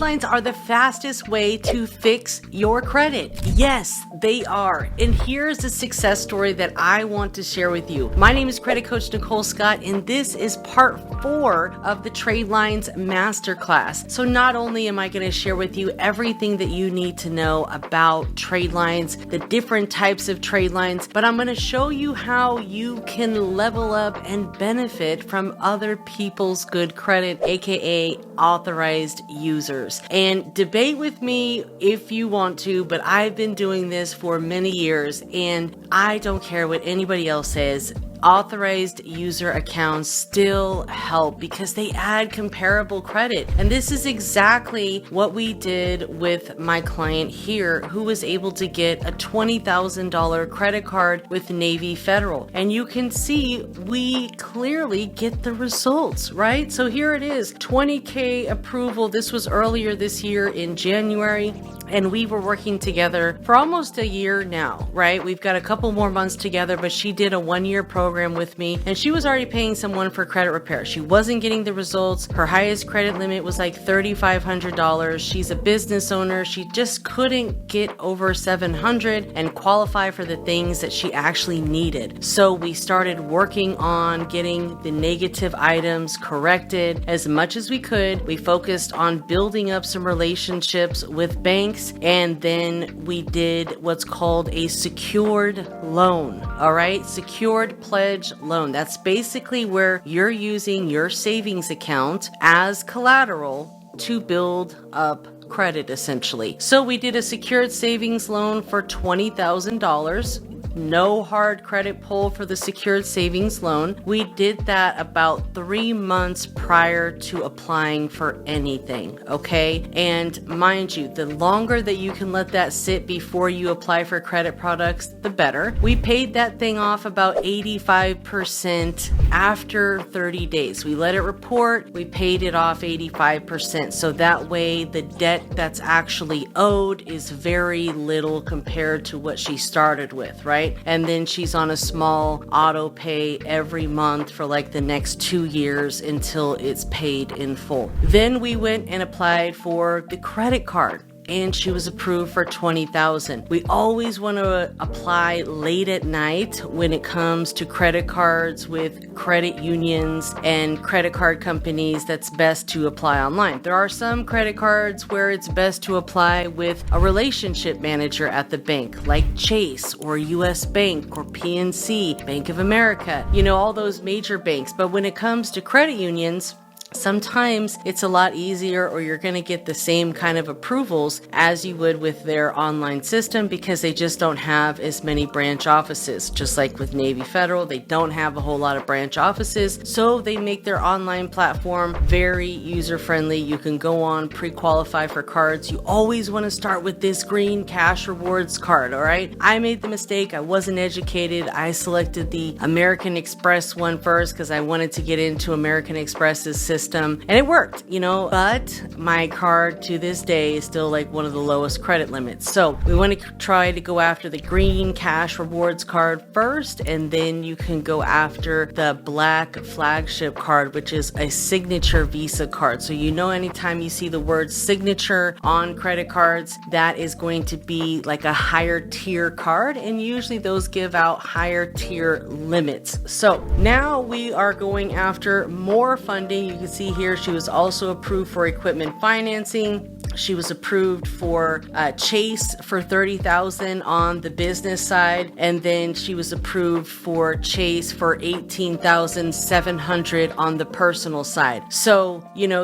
lines are the fastest way to fix your credit. Yes, they are. And here's the success story that I want to share with you. My name is Credit Coach Nicole Scott, and this is part 4 of the TRADELINES Masterclass. So not only am I going to share with you everything that you need to know about trade lines, the different types of trade lines, but I'm going to show you how you can level up and benefit from other people's good credit, aka authorized users. And debate with me if you want to, but I've been doing this for many years and I don't care what anybody else says. Authorized user accounts still help because they add comparable credit. And this is exactly what we did with my client here, who was able to get a $20,000 credit card with Navy Federal. And you can see we clearly get the results, right? So here it is, $20K approval. This was earlier this year in January. And we were working together for almost a year now, right? We've got a couple more months together, but she did a 1-year program with me and she was already paying someone for credit repair. She wasn't getting the results. Her highest credit limit was like $3,500. She's a business owner. She just couldn't get over $700 and qualify for the things that she actually needed. So we started working on getting the negative items corrected as much as we could. We focused on building up some relationships with banks. And then we did what's called a secured loan. All right, secured pledge loan. That's basically where you're using your savings account as collateral to build up credit, essentially. So we did a secured savings loan for $20,000. No hard credit pull for the secured savings loan. We did that about 3 months prior to applying for anything, okay? And mind you, the longer that you can let that sit before you apply for credit products, the better. We paid that thing off about 85% after 30 days. We let it report, we paid it off 85%. So that way the debt that's actually owed is very little compared to what she started with, right? And then she's on a small auto pay every month for like the next 2 years until it's paid in full. Then we went and applied for the credit card, and she was approved for $20,000. We always want to apply late at night when it comes to credit cards with credit unions and credit card companies. That's best to apply online. There are some credit cards where it's best to apply with a relationship manager at the bank, like Chase or US Bank or PNC, Bank of America, all those major banks. But when it comes to credit unions, sometimes it's a lot easier, or you're going to get the same kind of approvals as you would with their online system because they just don't have as many branch offices. Just like with Navy Federal, they don't have a whole lot of branch offices, so they make their online platform very user-friendly. You can go on, pre-qualify for cards. You always want to start with this green cash rewards card, all right? I made the mistake. I wasn't educated. I selected the American Express one first because I wanted to get into American Express's system. And it worked, but my card to this day is still like one of the lowest credit limits. So we want to try to go after the green cash rewards card first, and then you can go after the black flagship card, which is a signature Visa card. So anytime you see the word signature on credit cards, that is going to be like a higher tier card, and usually those give out higher tier limits. So now we are going after more funding. You can see here she was also approved for equipment financing. She was approved for Chase for $30,000 on the business side, and then she was approved for Chase for $18,700 on the personal side. So,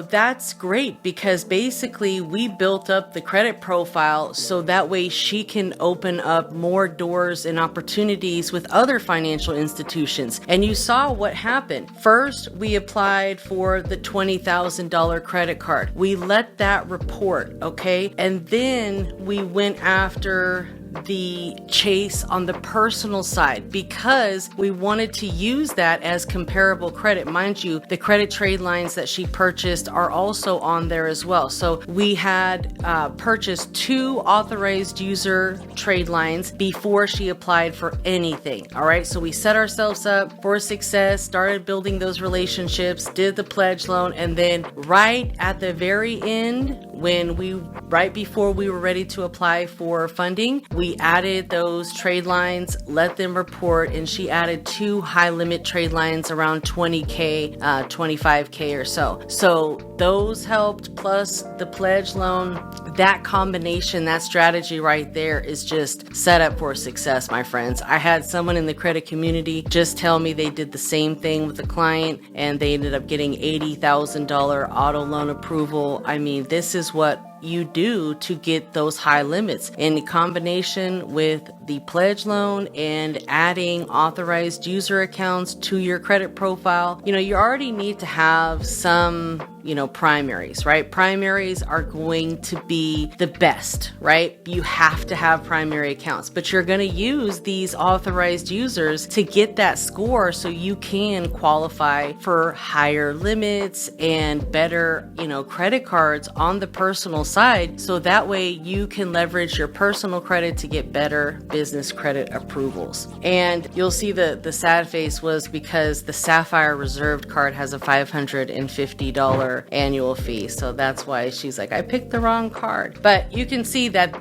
that's great because basically we built up the credit profile so that way she can open up more doors and opportunities with other financial institutions. And you saw what happened. First, we applied for the $20,000 credit card. We let that report, okay? And then we went after the Chase on the personal side because we wanted to use that as comparable credit. Mind you, the credit trade lines that she purchased are also on there as well. So we had purchased 2 authorized user trade lines before she applied for anything. All right, so we set ourselves up for success, started building those relationships, did the pledge loan, and then right at the very end, right before we were ready to apply for funding, we added those trade lines, let them report, and she added 2 high limit trade lines around 20K, 25K or so. So those helped, plus the pledge loan. That combination, that strategy right there is just set up for success, my friends. I had someone in the credit community just tell me they did the same thing with a client and they ended up getting $80,000 auto loan approval. I mean, this is what you do to get those high limits in combination with the pledge loan and adding authorized user accounts to your credit profile. You already need to have some, primaries, right? Primaries are going to be the best, right? You have to have primary accounts, but you're going to use these authorized users to get that score so you can qualify for higher limits and better, credit cards on the personal side. So that way you can leverage your personal credit to get better business credit approvals. And you'll see the sad face was because the Sapphire Reserved card has a $550 annual fee. So that's why she's like, I picked the wrong card. But you can see that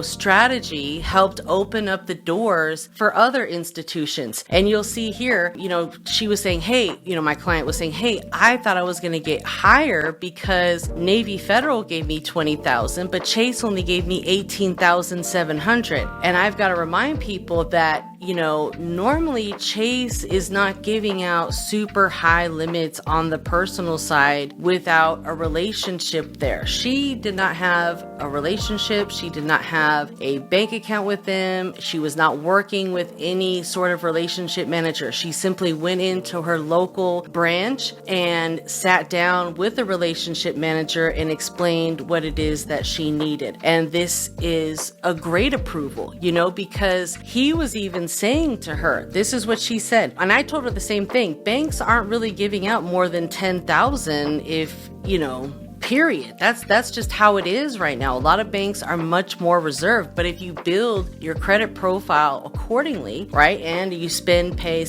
strategy helped open up the doors for other institutions. And you'll see here, she was saying, hey, my client was saying, hey, I thought I was going to get higher because Navy Federal gave me $20,000, but Chase only gave me $18,700. And I've got to remind people that normally Chase is not giving out super high limits on the personal side without a relationship there. She did not have a relationship. She did not have a bank account with them. She was not working with any sort of relationship manager. She simply went into her local branch and sat down with the relationship manager and explained what it is that she needed. And this is a great approval, because he was even saying to her, this is what she said. And I told her the same thing. Banks aren't really giving out more than 10,000 if, period. That's just how it is right now. A lot of banks are much more reserved, but if you build your credit profile accordingly, right, and you spend, pay,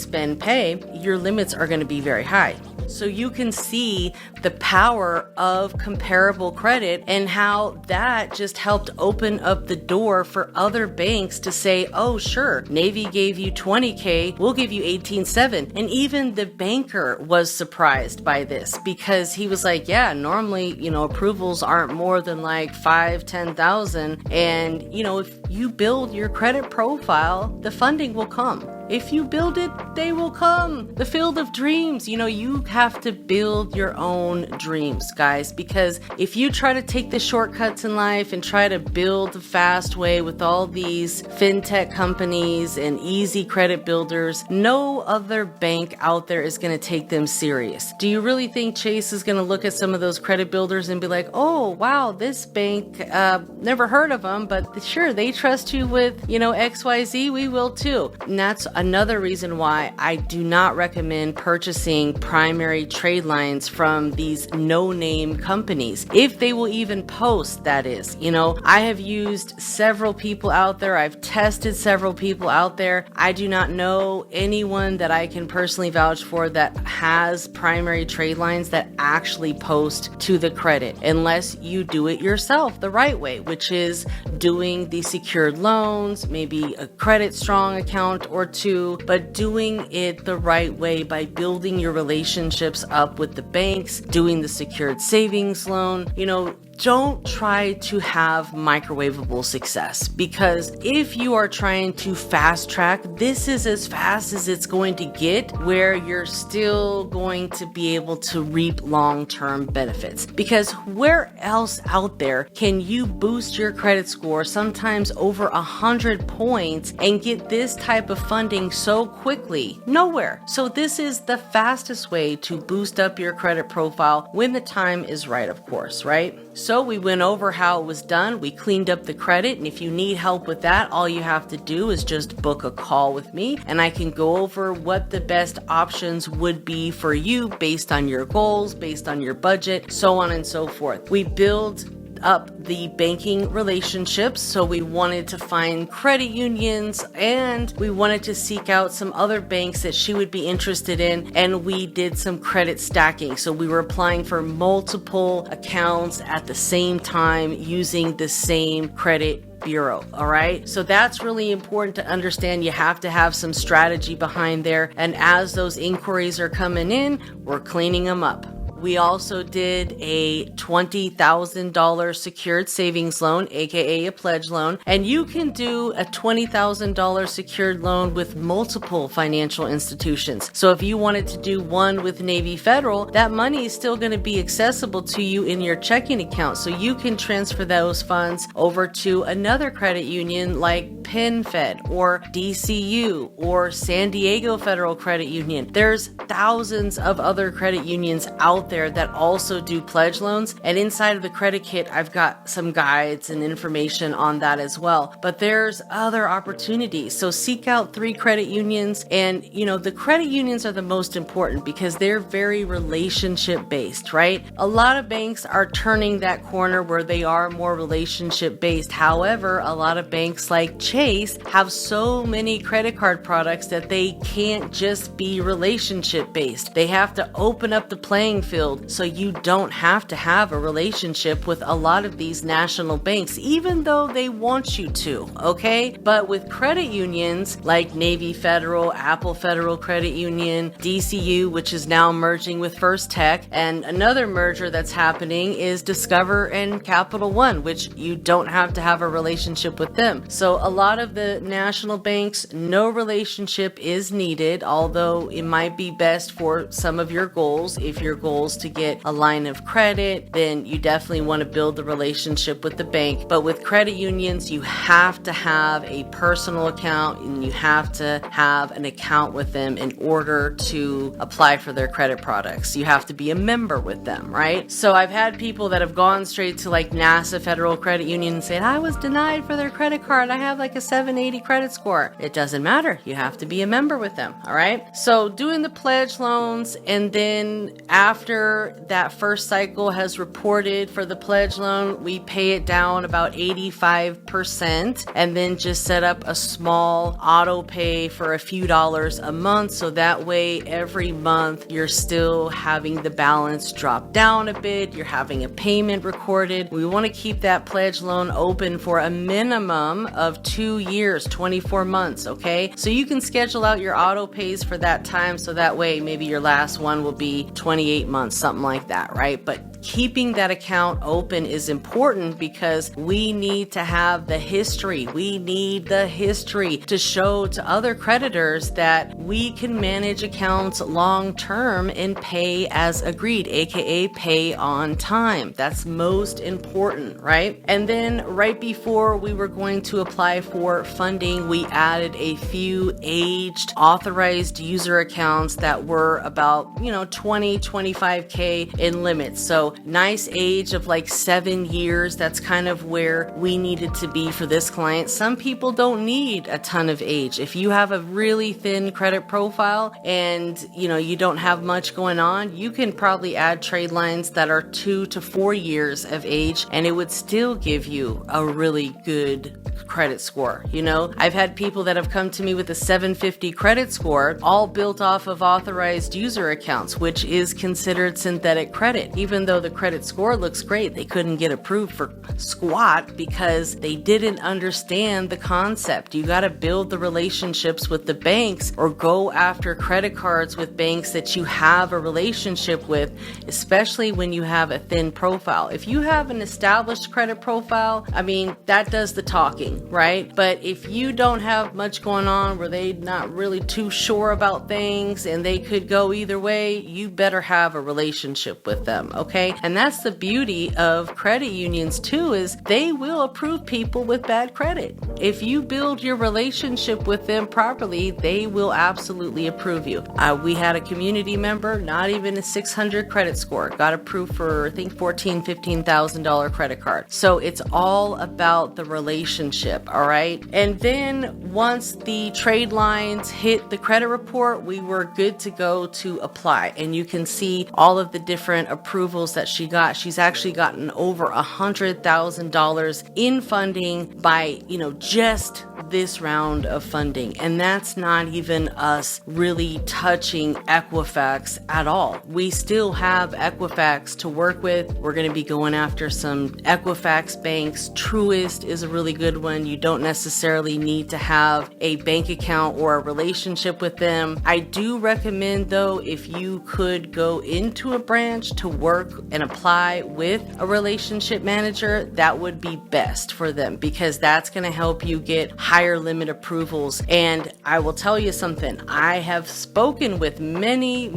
your limits are going to be very high. So you can see the power of comparable credit and how that just helped open up the door for other banks to say, oh, sure, Navy gave you 20K, we'll give you 18.7. And even the banker was surprised by this because he was like, yeah, normally, approvals aren't more than like 5-10,000. And, if you build your credit profile, the funding will come. If you build it, they will come. The field of dreams, you have to build your own dreams, guys, because if you try to take the shortcuts in life and try to build the fast way with all these fintech companies and easy credit builders, no other bank out there is going to take them serious. Do you really think Chase is going to look at some of those credit builders and be like, oh, wow, this bank, never heard of them, but sure, they trust you with, XYZ, we will too. And that's another reason why I do not recommend purchasing primary trade lines from these no-name companies, if they will even post, that is. I have used several people out there. I've tested several people out there. I do not know anyone that I can personally vouch for that has primary trade lines that actually post to the credit, unless you do it yourself the right way, which is doing the secured loans, maybe a credit strong account or two, but doing it the right way by building your relationships up with the banks, doing the secured savings loan. Don't try to have microwavable success, because if you are trying to fast track, this is as fast as it's going to get, where you're still going to be able to reap long-term benefits. Because where else out there can you boost your credit score sometimes over 100 points and get this type of funding so quickly? Nowhere. So this is the fastest way to boost up your credit profile when the time is right, of course, right? So so we went over how it was done. We cleaned up the credit, and if you need help with that, all you have to do is just book a call with me, and I can go over what the best options would be for you based on your goals, based on your budget, so on and so forth. We build up the banking relationships, so we wanted to find credit unions and we wanted to seek out some other banks that she would be interested in, and we did some credit stacking. So we were applying for multiple accounts at the same time using the same credit bureau. All right. So that's really important to understand. You have to have some strategy behind there. And as those inquiries are coming in, we're cleaning them up. We also did a $20,000 secured savings loan, aka a pledge loan, and you can do a $20,000 secured loan with multiple financial institutions. So if you wanted to do one with Navy Federal, that money is still going to be accessible to you in your checking account. So you can transfer those funds over to another credit union like PenFed or DCU or San Diego Federal Credit Union. There's thousands of other credit unions out there that also do pledge loans, and inside of the credit kit I've got some guides and information on that as well. But there's other opportunities, so seek out 3 credit unions. And the credit unions are the most important because they're very relationship based, right? A lot of banks are turning that corner where they are more relationship based. However, a lot of banks like Chase have so many credit card products that they can't just be relationship based. They have to open up the playing field so you don't have to have a relationship with a lot of these national banks, even though they want you to, okay? But with credit unions like Navy Federal, Apple Federal Credit Union, DCU, which is now merging with First Tech, and another merger that's happening is Discover and Capital One, which you don't have to have a relationship with them. So a lot of the national banks, no relationship is needed, although it might be best for some of your goals. If your goals to get a line of credit, then you definitely want to build the relationship with the bank. But with credit unions, you have to have a personal account and you have to have an account with them in order to apply for their credit products. You have to be a member with them, right? So I've had people that have gone straight to like NASA Federal Credit Union and said, I was denied for their credit card. I have like a 780 credit score. It doesn't matter. You have to be a member with them. All right. So doing the pledge loans, and then after that first cycle has reported for the pledge loan, we pay it down about 85% and then just set up a small auto pay for a few dollars a month. So that way every month you're still having the balance drop down a bit. You're having a payment recorded. We want to keep that pledge loan open for a minimum of 2 years, 24 months. Okay. So you can schedule out your auto pays for that time. So that way maybe your last one will be 28 months, something like that, right? But keeping that account open is important because we need to have the history. We need the history to show to other creditors that we can manage accounts long term and pay as agreed, aka pay on time. That's most important, right? And then right before we were going to apply for funding, we added a few aged authorized user accounts that were about, 20, 25K in limits. So nice age of like 7 years. That's kind of where we needed to be for this client. Some people don't need a ton of age. If you have a really thin credit profile and you don't have much going on, you can probably add trade lines that are 2 to 4 years of age and it would still give you a really good credit score. I've had people that have come to me with a 750 credit score, all built off of authorized user accounts, which is considered synthetic credit. Even though the credit score looks great, they couldn't get approved for squat because they didn't understand the concept. You got to build the relationships with the banks or go after credit cards with banks that you have a relationship with, especially when you have a thin profile. If you have an established credit profile, that does the talking, right? But if you don't have much going on where they're not really too sure about things and they could go either way, you better have a relationship with them, okay? okay? And that's the beauty of credit unions too, is they will approve people with bad credit. If you build your relationship with them properly, they will absolutely approve you. We had a community member, not even a 600 credit score, got approved for I think $15,000 credit card. So it's all about the relationship, all right? And then once the trade lines hit the credit report, we were good to go to apply. And you can see all of the different approvals that she got. She's actually gotten over $100,000 in funding by, just this round of funding. And that's not even us really touching Equifax at all. We still have Equifax to work with. We're going to be going after some Equifax banks. Truist is a really good one. You don't necessarily need to have a bank account or a relationship with them. I do recommend, though, if you could go into a branch to work and apply with a relationship manager, that would be best for them, because that's going to help you get higher limit approvals. And I will tell you something, I have spoken with many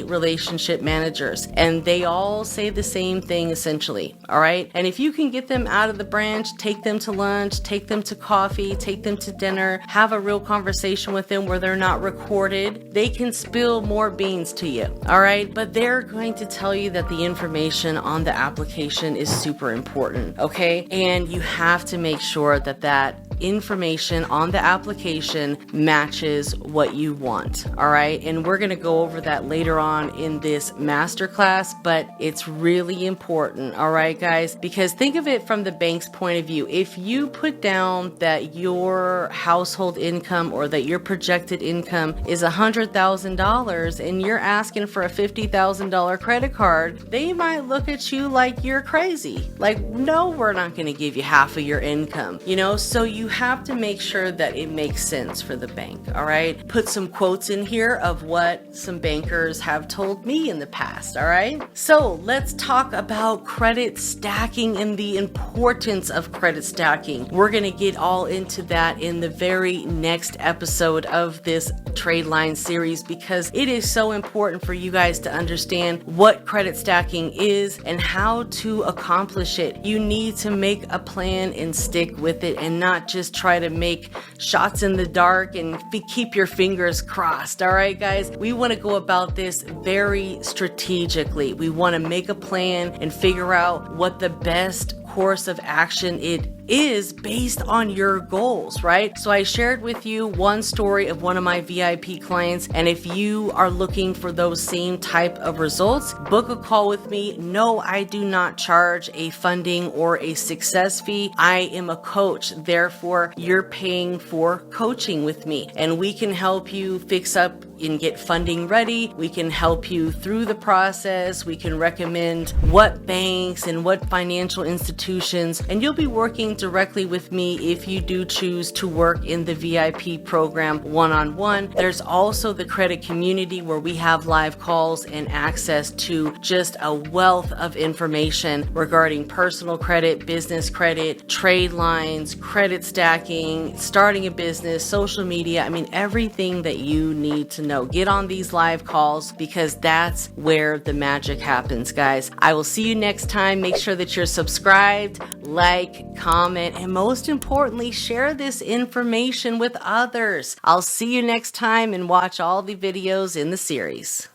relationship managers, and they all say the same thing essentially, all right? And if you can get them out of the branch, take them to lunch, take them to coffee, take them to dinner, have a real conversation with them where they're not recorded, they can spill more beans to you, all right? But they're going to tell you that the information on the application is super important, okay? And you have to make sure that that information on the application matches what you want, all right? And we're going to go over that later on in this masterclass, but it's really important, all right, guys? Because think of it from the bank's point of view. If you put down that your household income or that your projected income is $100,000 and you're asking for a $50,000 credit card, they might look at you like you're crazy. Like, no, we're not going to give you half of your income, So you have to make sure that it makes sense for the bank, all right? Put some quotes in here of what some bankers have told me in the past, all right? So let's talk about credit stacking and the importance of credit stacking. We're going to get all into that in the very next episode of this trade line series, because it is so important for you guys to understand what credit stacking is and how to accomplish it. You need to make a plan and stick with it, and not just try to make shots in the dark and keep your fingers crossed. All right, guys, we want to go about this very strategically. We want to make a plan and figure out what the best course of action it is based on your goals, right? So I shared with you one story of one of my VIP clients, and if you are looking for those same type of results, book a call with me. No, I do not charge a funding or a success fee. I am a coach, therefore you're paying for coaching with me, and we can help you fix up and get funding ready. We can help you through the process. We can recommend what banks and what financial institutions, and you'll be working directly with me if you do choose to work in the VIP program one-on-one. There's also the credit community where we have live calls and access to just a wealth of information regarding personal credit, business credit, trade lines, credit stacking, starting a business, social media. I mean, everything that you need to know. Get on these live calls, because that's where the magic happens, guys. I will see you next time. Make sure that you're subscribed, like, comment, and most importantly, share this information with others. I'll see you next time, and watch all the videos in the series.